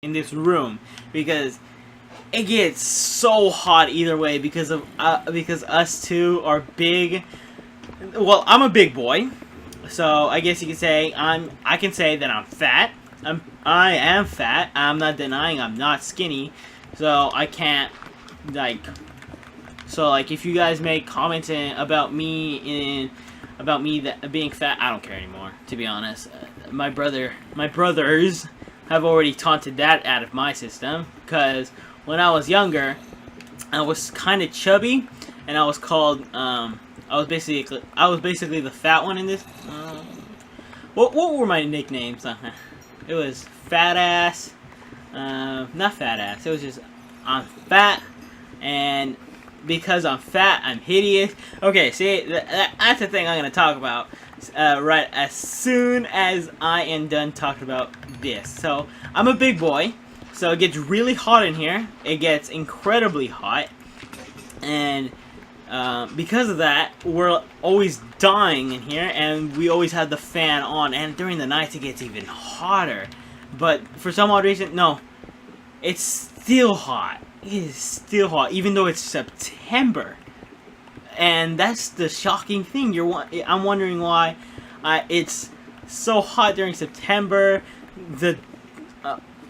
in this room because it gets so hot either way because us two are big. Well, I'm a big boy, so I guess you could say I can say that I'm fat. I am fat. I'm not denying I'm not skinny, so I can't like if you guys make comments about me that being fat, I don't care anymore, to be honest. My brothers have already taunted that out of my system, because when I was younger, I was kind of chubby, and I was called, I was basically the fat one in this, what were my nicknames? It was fat ass, not fat ass, it was just, I'm fat, and because I'm fat, I'm hideous. Okay, see, that's the thing I'm going to talk about right as soon as I am done talking about this. So, I'm a big boy, so it gets really hot in here. It gets incredibly hot, and because of that, we're always dying in here, and we always have the fan on, and during the nights it gets even hotter. But for some odd reason, no, it's still hot. It is still hot, even though it's September, and that's the shocking thing. I'm wondering why it's so hot during September. The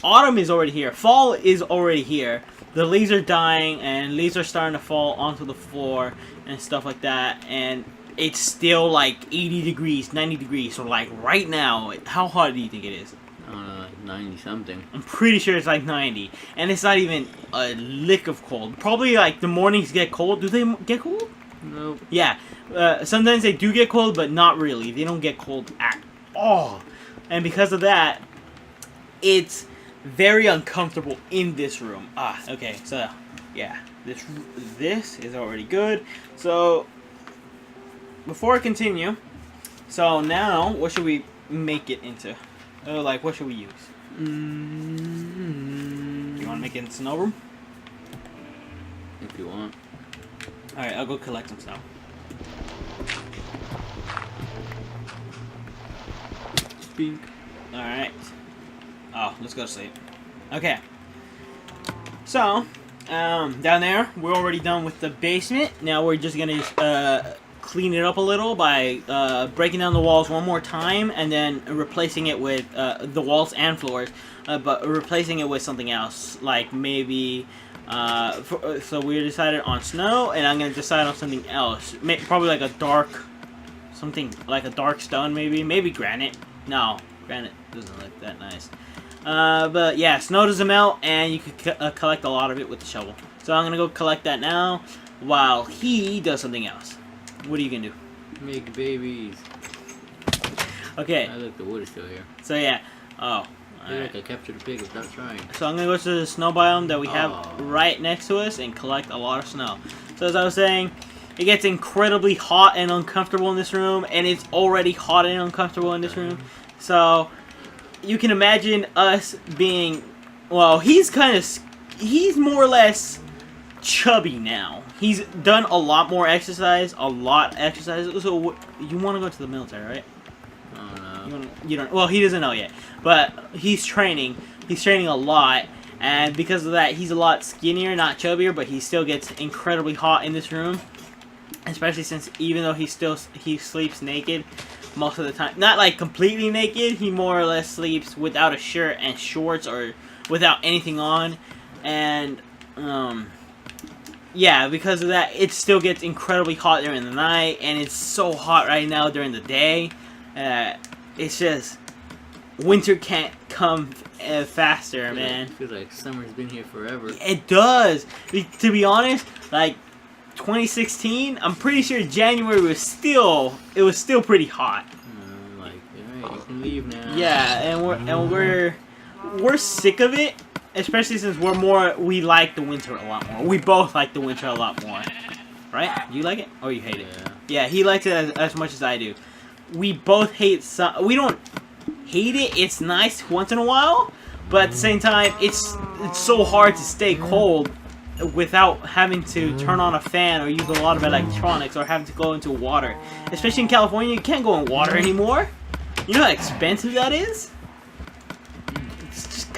autumn is already here. Fall is already here. The leaves are dying, and leaves are starting to fall onto the floor and stuff like that. And it's still like 80 degrees, 90 degrees. So like right now, how hot do you think it is? 90 something. I'm pretty sure it's like 90, and it's not even a lick of cold. Probably like the mornings get cold. Do they get cold? Nope. Yeah, sometimes they do get cold, but not really. They don't get cold at all, and because of that, it's very uncomfortable in this room. Okay, so yeah, this is already good. So before I continue, so now what should we make it into? Like, what should we use? You want to make it in snow room? If you want. Alright, I'll go collect some snow. Speak. Alright. Oh, let's go to sleep. Okay. So, down there, we're already done with the basement. Now we're just gonna clean it up a little by breaking down the walls one more time, and then replacing it with the walls and floors, but replacing it with something else, like maybe so we decided on snow, and I'm gonna decide on something else, probably like a dark stone, maybe granite. No, granite doesn't look that nice, but yeah, snow doesn't melt, and you could collect a lot of it with the shovel. So I'm gonna go collect that now while he does something else. What are you gonna do? Make babies. Okay. Look, the wood is still here. So yeah. Oh. Alright. I captured a pig without trying. So I'm gonna go to the snow biome that we have right next to us and collect a lot of snow. So as I was saying, it gets incredibly hot and uncomfortable in this room, and it's already hot and uncomfortable in this room. So you can imagine us being, well, he's more or less chubby now. He's done a lot more exercise, So you want to go to the military, right? Oh no. You don't. Well, he doesn't know yet, but he's training. He's training a lot, and because of that, he's a lot skinnier, not chubbier, but he still gets incredibly hot in this room, especially since even though he sleeps naked most of the time. Not like completely naked. He more or less sleeps without a shirt and shorts, or without anything on, and yeah, because of that, it still gets incredibly hot during the night, and it's so hot right now during the day. It's just, winter can't come faster, man. It feels like summer's been here forever. It does. To be honest, like 2016, I'm pretty sure January was still pretty hot. Like, alright, you can leave now. Yeah, and we're sick of it. Especially since we like the winter a lot more. We both like the winter a lot more. Right? You like it? Or you hate it? Yeah, he likes it as much as I do. We both hate we don't hate it. It's nice once in a while. But at the same time, it's so hard to stay cold without having to turn on a fan or use a lot of electronics or having to go into water. Especially in California, you can't go in water anymore. You know how expensive that is?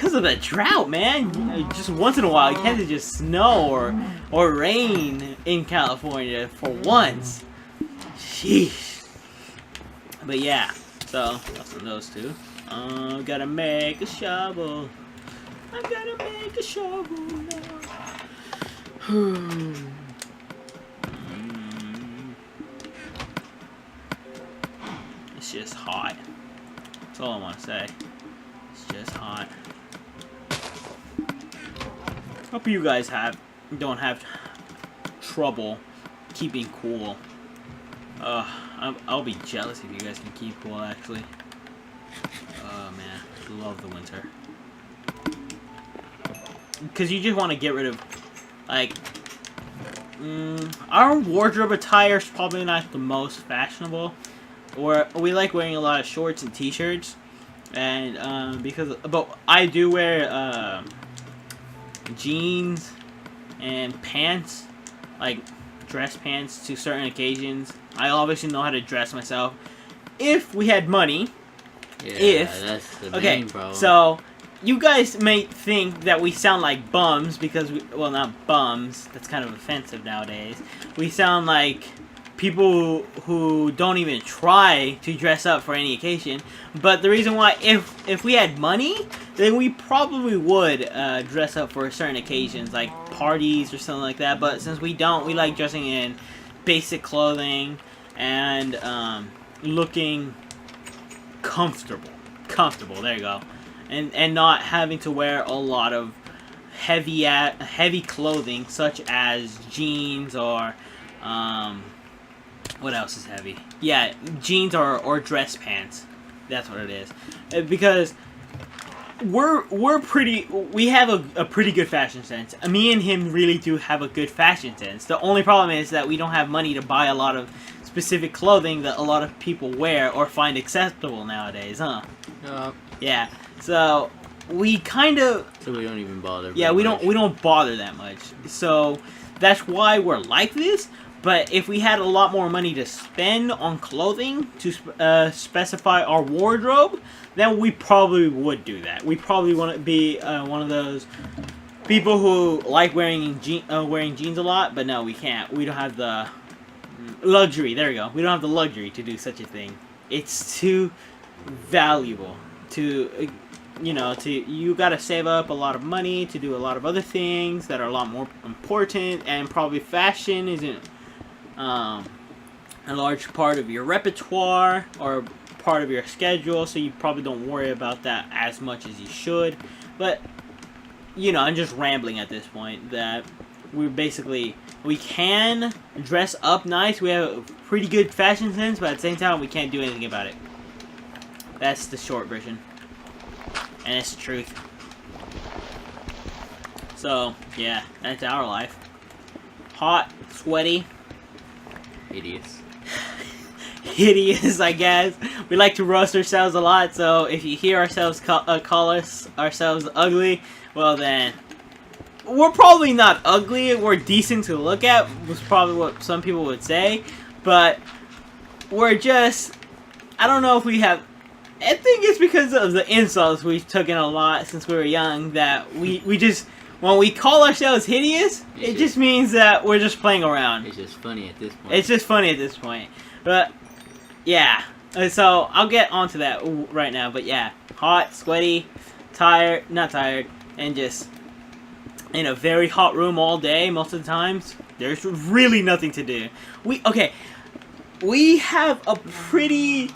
because of the drought, man. Just once in a while, it can't just snow or rain in California for once. Sheesh. But yeah, so that's on those two. Gotta make a shovel. I gotta make a shovel now. It's just hot. That's all I want to say. It's just hot. Hope you guys don't have trouble keeping cool. I'll be jealous if you guys can keep cool, actually. Oh man, I love the winter. Because you just want to get rid of, like, our wardrobe attire is probably not the most fashionable. We like wearing a lot of shorts and t-shirts, and but I do wear jeans and pants, like dress pants to certain occasions. I obviously know how to dress myself. If we had money, Yeah, that's the main problem. So you guys may think that we sound like bums because well, not bums. That's kind of offensive nowadays. We sound like people who don't even try to dress up for any occasion. But the reason why, if we had money, then we probably would dress up for certain occasions, like parties or something like that. But since we don't, we like dressing in basic clothing and looking comfortable. There you go. And not having to wear a lot of heavy clothing, such as jeans or what else is heavy? Yeah, jeans or dress pants. That's what it is. Because we have a pretty good fashion sense. Me and him really do have a good fashion sense. The only problem is that we don't have money to buy a lot of specific clothing that a lot of people wear or find acceptable nowadays, huh? Yeah. So we kind of. So we don't even bother. Yeah, we don't bother that much. So that's why we're like this. But if we had a lot more money to spend on clothing to specify our wardrobe, then we probably would do that. We probably want to be one of those people who like wearing jeans a lot. But no, we can't. We don't have the luxury. There we go. We don't have the luxury to do such a thing. It's too valuable to. You gotta save up a lot of money to do a lot of other things that are a lot more important, and probably fashion isn't a large part of your repertoire or part of your schedule, so you probably don't worry about that as much as you should. But I'm just rambling at this point. That we can dress up nice. We have a pretty good fashion sense, but at the same time, we can't do anything about it. That's the short version. And it's the truth. So, yeah, that's our life. Hot, sweaty. Hideous. Hideous, I guess. We like to roast ourselves a lot, so if you hear ourselves call ourselves ugly, well then, we're probably not ugly. We're decent to look at, was probably what some people would say. But we're just, I don't know if we have. I think it's because of the insults we've taken a lot since we were young that we just, when we call ourselves hideous, it just means that we're just playing around. It's just funny at this point. It's just funny at this point. But, yeah. So, I'll get onto that right now. But, yeah. Hot, sweaty, not tired, and just in a very hot room all day most of the times. There's really nothing to do. We have a pretty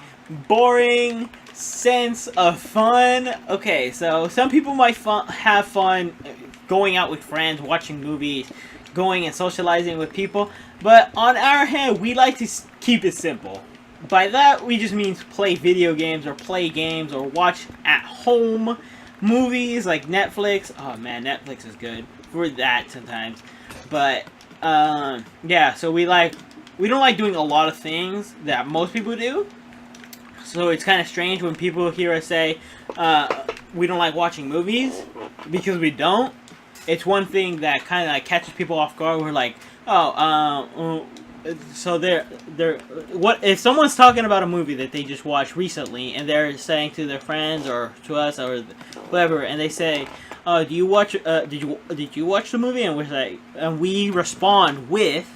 boring sense of fun. Okay, so some people might have fun going out with friends, watching movies, going and socializing with people, but on our hand, we like to keep it simple. By that, we just mean play video games or play games or watch at home movies like Netflix. Oh man, Netflix is good for that sometimes. But yeah, so we don't like doing a lot of things that most people do. So it's kind of strange when people hear us say we don't like watching movies, because we don't. It's one thing that kind of catches people off guard. We're like, oh, so they're what if someone's talking about a movie that they just watched recently and they're saying to their friends or to us or whoever, and they say, "Oh, do you watch? Did you watch the movie?" And we're like, and we respond with,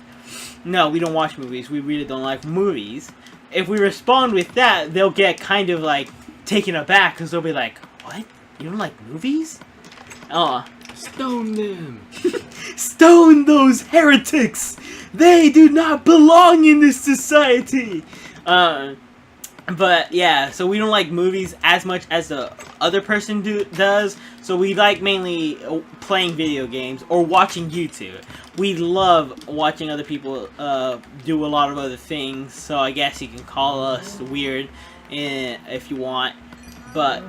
"No, we don't watch movies. We really don't like movies." If we respond with that, they'll get kind of like taken aback because they'll be like, "What? You don't like movies?" Stone them. Stone those heretics! They do not belong in this society! But yeah, so we don't like movies as much as the other person does. So we like mainly playing video games or watching YouTube. We love watching other people do a lot of other things. So I guess you can call us weird if you want. But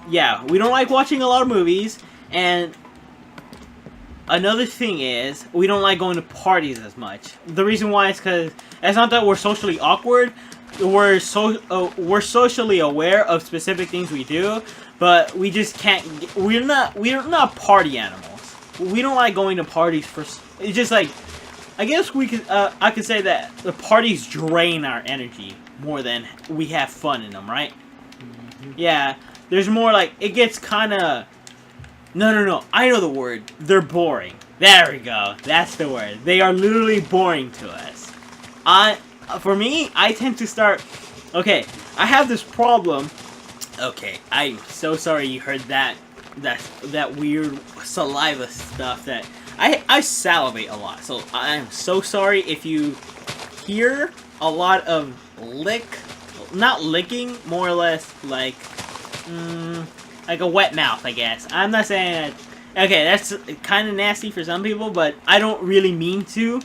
yeah, we don't like watching a lot of movies. And another thing is, we don't like going to parties as much. The reason why is because it's not that we're socially awkward. We're socially aware of specific things we do, but we just can't. We're not party animals. We don't like going to parties for. It's just like, I guess we could. I could say that the parties drain our energy more than we have fun in them, right? Mm-hmm. Yeah, there's more like it gets kind of. No. I know the word. They're boring. There we go. That's the word. They are literally boring to us. For me, I tend to start... Okay, I have this problem. Okay, I'm so sorry you heard that weird saliva stuff that... I salivate a lot, so I'm so sorry if you hear a lot of not licking, more or less like a wet mouth, I guess. I'm not saying that... Okay, that's kind of nasty for some people, but I don't really mean to,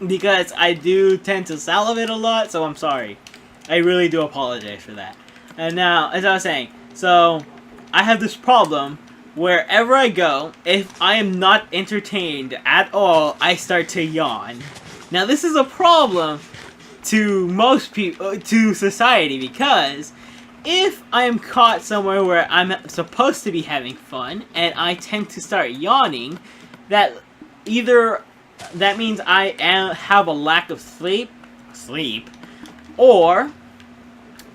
because I do tend to salivate a lot, so I'm sorry. I really do apologize for that. And now, as I was saying, so I have this problem wherever I go, if I am not entertained at all, I start to yawn. Now, this is a problem to most people, to society, because if I am caught somewhere where I'm supposed to be having fun, and I tend to start yawning, that means I have a lack of sleep, or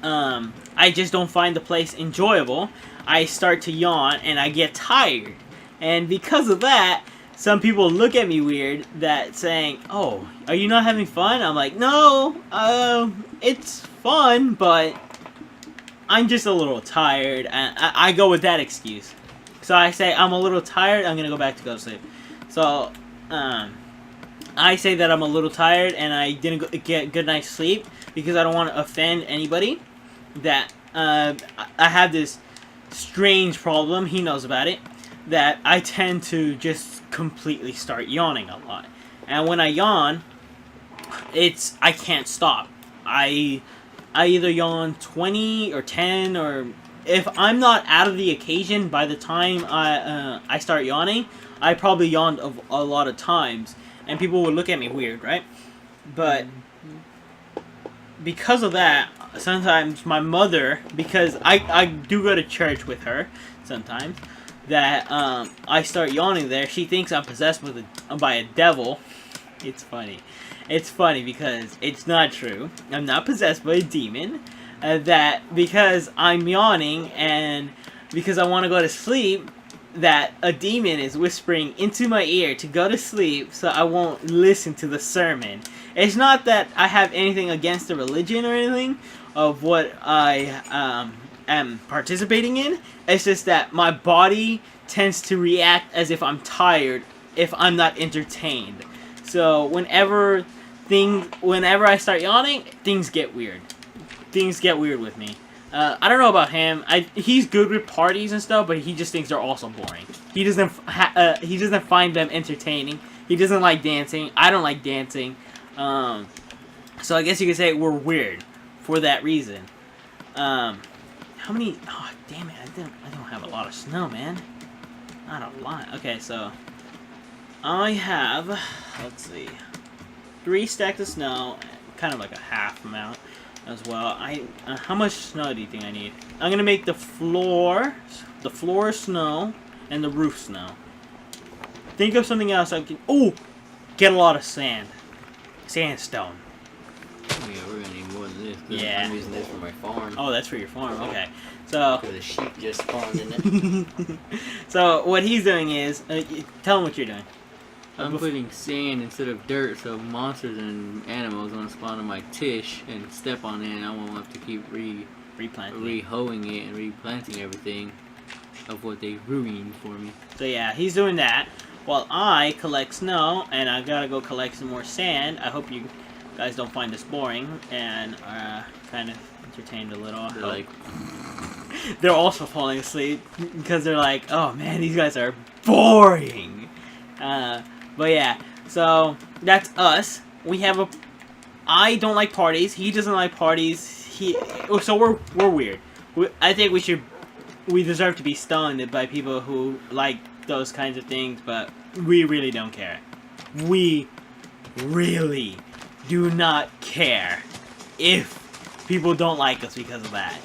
I just don't find the place enjoyable. I start to yawn and I get tired, and because of that, some people look at me weird, that saying, "Oh, are you not having fun?" I'm like, "No, it's fun, but I'm just a little tired," and I go with that excuse. So I say, "I'm a little tired, I'm gonna go back to go to sleep." So, I say that I'm a little tired and I didn't get a good night's sleep because I don't want to offend anybody. That, I have this strange problem, he knows about it, that I tend to just completely start yawning a lot. And when I yawn, I can't stop. I either yawn 20 or 10, or if I'm not out of the occasion by the time I start yawning, I probably yawned a lot of times, and people would look at me weird, right? But because of that, sometimes my mother, because I do go to church with her sometimes, that I start yawning there, she thinks I'm possessed by a devil. It's funny. It's funny because it's not true. I'm not possessed by a demon. That because I'm yawning and because I want to go to sleep, that a demon is whispering into my ear to go to sleep so I won't listen to the sermon. It's not that I have anything against the religion or anything of what I am participating in. It's just that my body tends to react as if I'm tired if I'm not entertained. So whenever I start yawning, things get weird. Things get weird with me. I don't know about him. He's good with parties and stuff, but he just thinks they're also boring. He doesn't find them entertaining. He doesn't like dancing. I don't like dancing. So I guess you could say we're weird for that reason. How many? Oh, damn it! I don't have a lot of snow, man. Not a lot. Okay, so I have, let's see, 3 stacks of snow, kind of like a half amount as well. How much snow do you think I need? I'm gonna make the floor snow and the roof snow. Think of something else I can. Oh, get a lot of sand. sandstone. Oh, yeah, we're gonna need more than this. 'Cause Yeah. I'm using this for my farm. Oh, that's for your farm. Okay. So. Because the sheep just spawned in it. So what he's doing is, tell him what you're doing. I'm putting sand instead of dirt, so monsters and animals want to spawn on my tish and step on it, and I won't have to keep Replanting. re-hoeing it and replanting everything of what they ruined for me. So yeah, he's doing that while I collect snow, and I gotta go collect some more sand. I hope you guys don't find this boring and are kind of entertained a little. They're like, they're also falling asleep because they're like, oh man, these guys are boring. But yeah, so that's us. We have a. I don't like parties. He doesn't like parties. So we're weird. I think we deserve to be stunned by people who like those kinds of things, but we really don't care. We really do not care if people don't like us because of that.